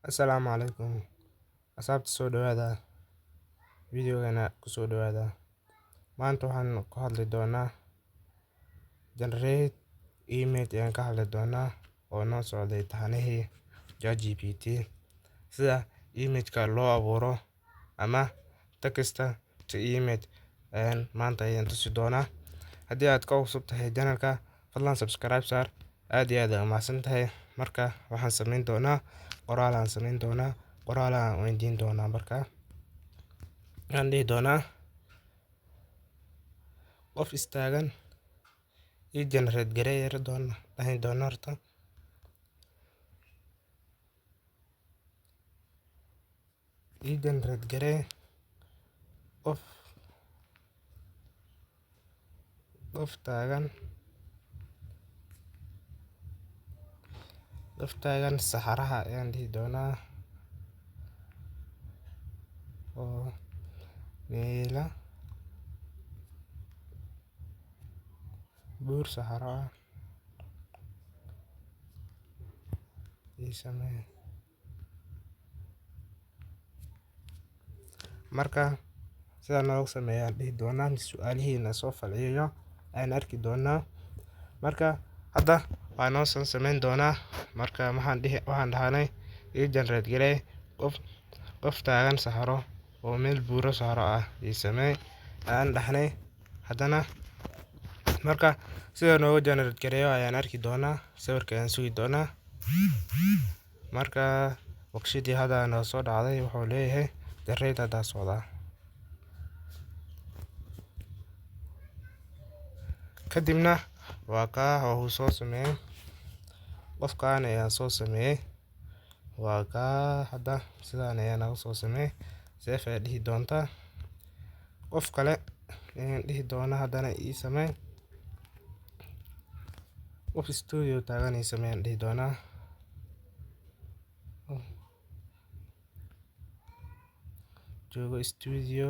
Asalaamu calaykum asxaabta soo dhawaada videogana ku soo dhawaada maanta waxaan ku hadli doonaa generate image ayaan ka hadli doonaa oo noo socday tahanihii ChatGPT sida image-ka loo abuuro ama text to image ayaan maanta tusi doonaa. Haddii aad ka cusub tahay channel-ka fadlan subscribe saar, aad iyo aad u mahadsantahay. Marka waxaan samayn doonaa qoraal aan weydiin doonaa marka aan dhihi doonaa qof istaagan ii generate garee yar doona dhahin doona horta ii generate garee qof taagan saxaraha ayaan dhihi doonaa oo meela buur saxaro ah ii samee. Marka sida noogu sameeyaan dhihi doonaa su'aalihiina soo falceliyo ayaan arki doonaa. Marka hadda waa noo samayn doonaa. Marka waxaan dhahnay ii generate garee qof taagan saxaro oo meel buuro saxaro ah ii samee aan dhahnay. Haddana marka sida noogu generate gareeyo ayaan arki doonaa, sawirka ayaan sugi doonaa. Marka waqshadii hadda noo soo dhacday wuxuu leeyahay generate hadda socda. Kadibna waa ka soo sameeyay qofkaan ayaan soo sameeyay waa ka hadda sidaan ayaan ugu soo sameeyay save ay dhihi doontaa qof kale ayaan dhihi doonaa haddana ii samee qof studio taagan ii samee dhihi doonaa joogo studio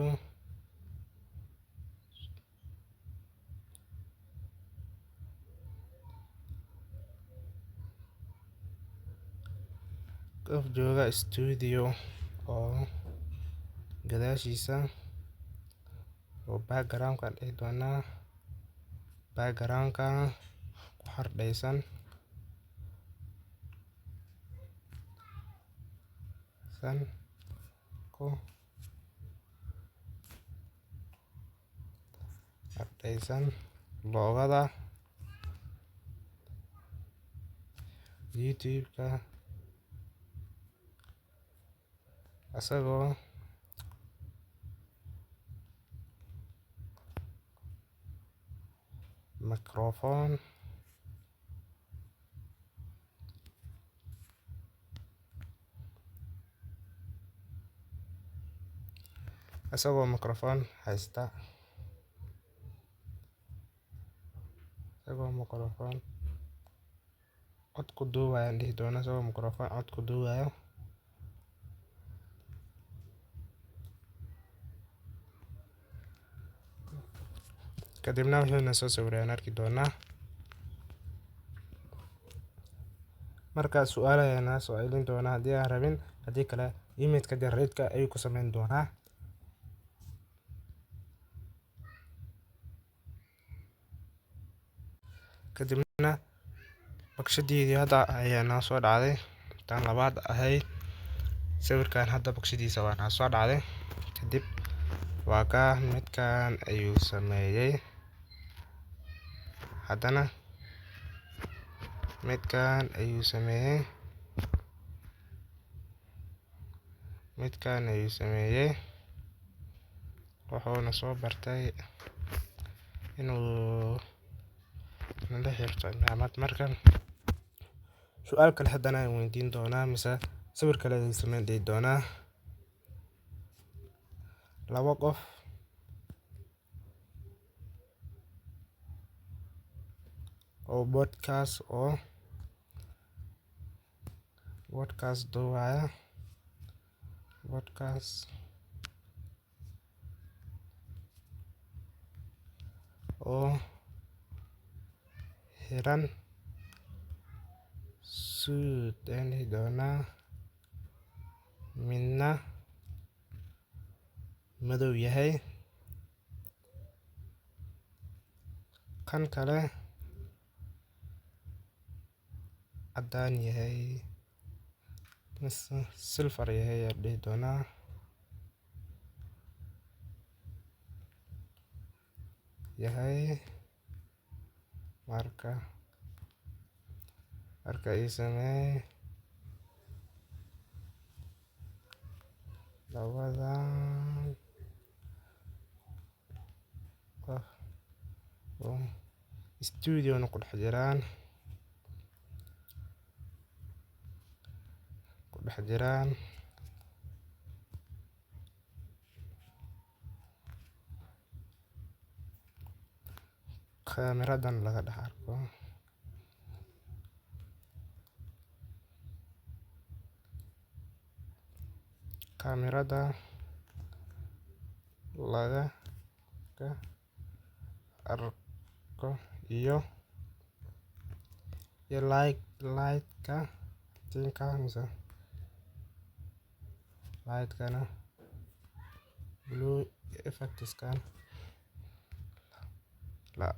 qof jooga studio oo gadaashiisa oo background ka dhihi doonaa background ka ku xardhaysan ku xardhaysan loogada YouTube-ka asagoo microphone haysta cod ku duubaya dhihi doonaa asagoo microphone cod ku duubayo. Kadibna wuxuuna soo sawiray aan arki doonaa. Marka su'aal ayaan soo celin doonaa haddii aan rabin, haddii kale image-ka generate-ka ayuu ku samayn doonaa. Kadibna waqshadii hadda ayaa soo dhacday tan labaad ahayd sawirkan hadda waqshadiisa waa soo dhacday. Kadib waa ka midkaan ayuu sameeyay haddana midkaan ayuu sameeyay wuxuuna soo bartay inuu la xirto markan su'aal kale haddana aan weydiin doonaa mise sawir kale ayaan samayn dhihi doonaa laba qof oo podcast duubaya oo xiran suit ayaan dhihi doonaa midna madow yahay, kan kale caddaan yahay mise silver yahay ayaan dhihi doonaa. marka ii samee labadan qof oo studio ku dhex jiraan kaamiradan laga dhex arko. kaamirada laga arko iyo lightka tinka mise lightkana blue effectskan la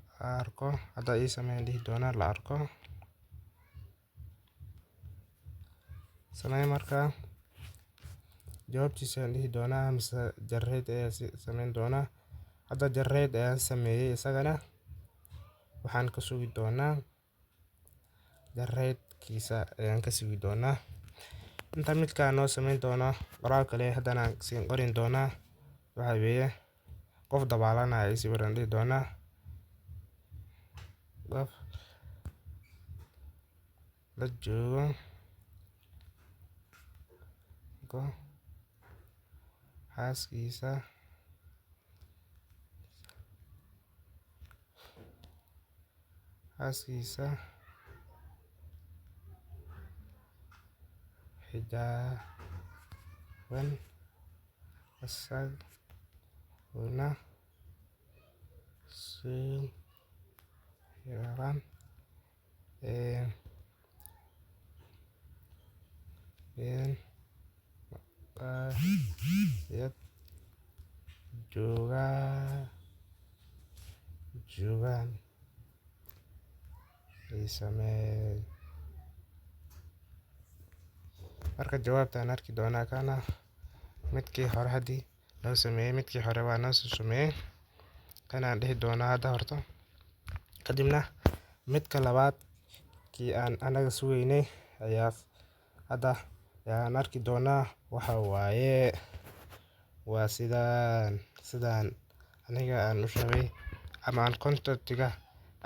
arko. Hadda ii sameyn dhihi doonaa la arko samee. marka jawaabtiisa dhihi doonaa mise jarreed ayaa sameyn doonaa. hadda jarreed ayaan sameeyay, isagana waxaan ka sugi doonaa jarreedkiisa ayaan ka sugi doonaa. inta midkaan noo sameyn doonaa qoraal kale haddana siin qorin doonaa. waxa weeye qof dabaalanaya isi waran dhihi doonaa. qof la joogo xaaskiisa xijaaban isaguna xiran maqaayad joogaan ii samee. marka jawaabtaan arki doonaa kana midkii hore haddii loo sameeyey, midkii hore waa noo soo sameeyey kanaan dhihi doonaa hadda horto. kadibna midka labaad kii aan anaga sugeynay ayaa hadda ayaan arki doonaa. waxa waaye waa sidaan aniga aan u rabay ama aan contactiga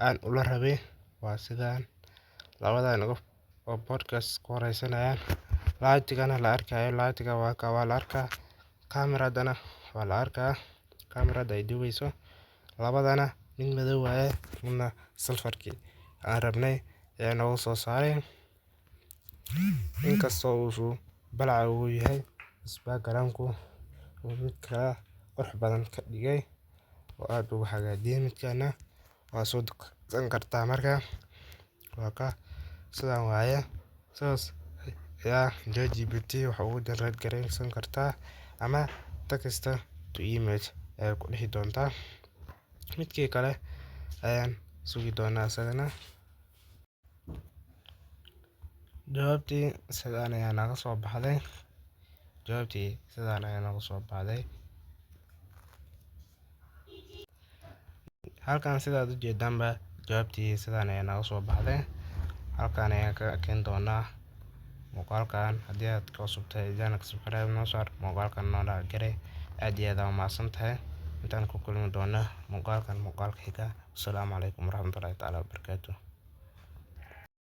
aan ula rabay. waa sidaan labadan qof oo podcast ku horeysanayaan. lightkana la arkayo, lightka waa la arkaa, kamiradana waa la arkaa, kamirada ay duubeyso. labadana mid madow waaye, midna silverkii aan rabnay ayaa noogu soo saaray. inkastoo uu balaca uu yahay backgroundku uu midka qurux badan ka dhigay oo aad ugu hagaajiyay. midkana waa soo degsan kartaa. marka waa ka sidaan waaye. saas ayaa ChatGPT waxa ugu generate gareysan kartaa ama text to image ayaa ku dhihi doontaa. midkii kale ayaan sugi doonaa isagana. jawaabtii sidaan ayaa naga soo baxday. halkan sidaad u jeedaanba jawaabtii sidaan ayaa naga soo baxday. halkan ayaan ka keen doonaa muuqaalkan. haddii aad ka cusub tahay channelka subscribe noo saar, muuqaalkan noo dhac garay. aad iyo aad aa umahadsan tahay. intaan ku kulmi doona muuqaalka xiga. Assalaamu calaykum waraxmatullaahi tacaala wabarakaatuh.